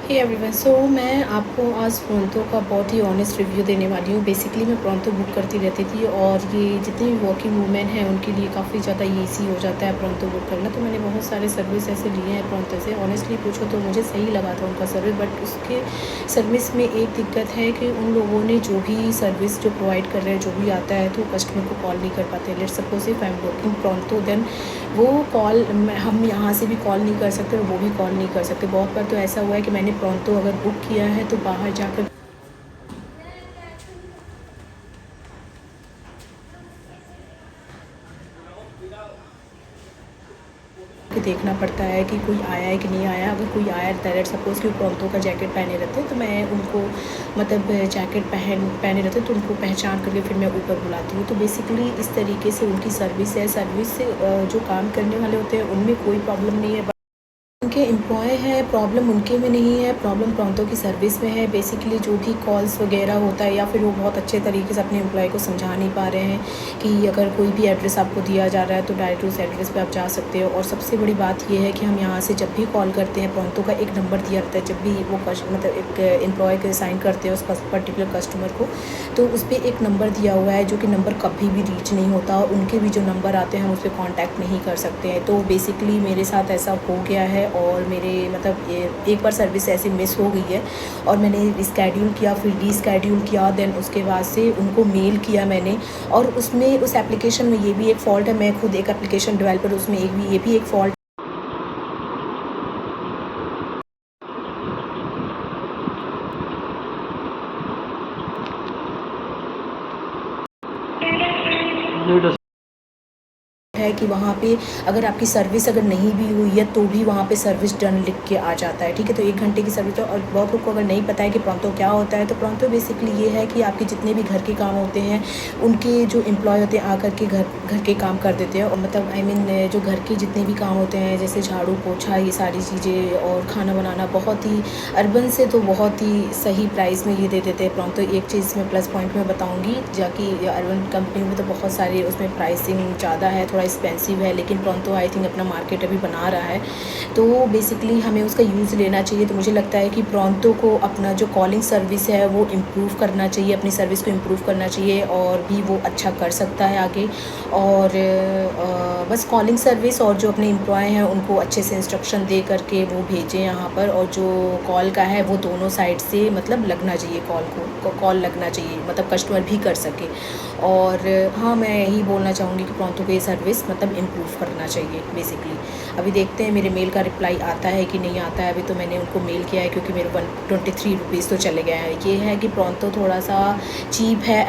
Hey everyone, सो मैं आपको आज प्रोंतो का बहुत ही ऑनेस्ट रिव्यू देने वाली हूँ। बेसिकली मैं प्रोंतो बुक करती रहती थी और ये जितने भी वर्किंग वूमेन हैं उनके लिए काफ़ी ज़्यादा ईज़ी हो जाता है प्रोंतो बुक करना। तो मैंने बहुत सारे सर्विस ऐसे लिए हैं प्रोंतो से। ऑनेस्टली पूछो तो मुझे सही लगा था उनका सर्विस, बट उसके सर्विस में एक दिक्कत है कि उन लोगों ने जो भी सर्विस जो प्रोवाइड कर रहे हैं, जो भी आता है, तो कस्टमर को कॉल नहीं कर पाते। Let's suppose if I am working प्रोंतो, देन वो कॉल हम यहाँ से भी कॉल नहीं कर सकते और वो भी कॉल नहीं कर सकते। बहुत बार तो ऐसा हुआ है कि मैंने प्रोंतो अगर बुक किया है तो बाहर जाकर के देखना पड़ता है कि कोई आया है कि नहीं आया। अगर कोई आया डायरेक्ट सपोज़ कि प्रोंतो का जैकेट पहने रहते हैं, तो मैं उनको मतलब जैकेट पहने रहते हैं तो उनको पहचान करके फिर मैं ऊपर बुलाती हूँ। तो बेसिकली इस तरीके से उनकी सर्विस है। सर्विस से जो काम करने वाले होते हैं उनमें कोई प्रॉब्लम नहीं है। उनके एम्प्लॉय हैं, प्रॉब्लम उनके में नहीं है, प्रॉब्लम प्रोंतो की सर्विस में है। बेसिकली जो भी कॉल्स वगैरह होता है, या फिर वो बहुत अच्छे तरीके से अपने एम्प्लॉय को समझा नहीं पा रहे हैं कि अगर कोई भी एड्रेस आपको दिया जा रहा है तो डायरेक्ट उस एड्रेस पे आप जा सकते हो। और सबसे बड़ी बात ये है कि हम यहाँ से जब भी कॉल करते हैं, प्रोंतो का एक नंबर दिया रहता है। जब भी वो मतलब एक एम्प्लॉय को असाइन करते हैं उस पर्टिकुलर कस्टमर को, तो उस पर एक नंबर दिया हुआ है जो कि नंबर कभी भी रीच नहीं होता। उनके भी जो नंबर आते हैं हम उस पर कॉन्टैक्ट नहीं कर सकते हैं। तो बेसिकली मेरे साथ ऐसा हो गया है और मेरे मतलब ये एक बार सर्विस ऐसी मिस हो गई है और मैंने रिस्केड्यूल किया, फिर रीस्केड्यूल किया, देन उसके बाद से उनको मेल किया मैंने। और उसमें उस एप्लीकेशन में ये भी एक फ़ॉल्ट है, मैं खुद एक एप्लीकेशन डेवलपर, उसमें ये भी एक फ़ॉल्ट है कि वहाँ पे अगर आपकी सर्विस अगर नहीं भी हुई है तो भी वहाँ पे सर्विस डन लिख के आ जाता है। ठीक है, तो 1 घंटे की सर्विस तो। और बहुत लोग को अगर नहीं पता है कि प्रोंतो क्या होता है, तो प्रोंतो बेसिकली ये है कि आपके जितने भी घर के काम होते हैं उनके जो एम्प्लॉय होते हैं आकर के घर के काम कर देते हैं। और मतलब आई मीन जो घर के जितने भी काम होते हैं जैसे झाड़ू पोछा, ये सारी चीज़ें और खाना बनाना, बहुत ही अर्बन से तो बहुत ही सही प्राइस में ये दे देते हैं प्रोंतो। एक चीज़ मैं प्लस पॉइंट में बताऊँगी, जाकि अर्बन कंपनी में तो बहुत सारी उसमें प्राइसिंग ज़्यादा है, थोड़ा एक्सपेंसिव है, लेकिन प्रोंतो आई थिंक अपना मार्केट अभी बना रहा है। तो बेसिकली हमें उसका यूज़ लेना चाहिए। तो मुझे लगता है कि प्रोंतो को अपना जो कॉलिंग सर्विस है वो इम्प्रूव करना चाहिए, अपनी सर्विस को इम्प्रूव करना चाहिए, और भी वो अच्छा कर सकता है आगे। और बस कॉलिंग सर्विस और जो अपने एम्प्लॉय हैं उनको अच्छे से इंस्ट्रक्शन दे करके वो भेजें यहाँ पर। और जो कॉल का है वो दोनों साइड से मतलब लगना चाहिए, कॉल लगना चाहिए, मतलब कस्टमर भी कर सके। और हाँ, मैं यही बोलना चाहूँगी कि प्रोंतो को ये सर्विस मतलब इम्प्रूव करना चाहिए बेसिकली। अभी देखते हैं मेरे मेल का रिप्लाई आता है कि नहीं आता है। अभी तो मैंने उनको मेल किया है क्योंकि मेरे 123 रुपीज़ तो चले गए हैं। ये है कि प्रोंतो थोड़ा सा चीप है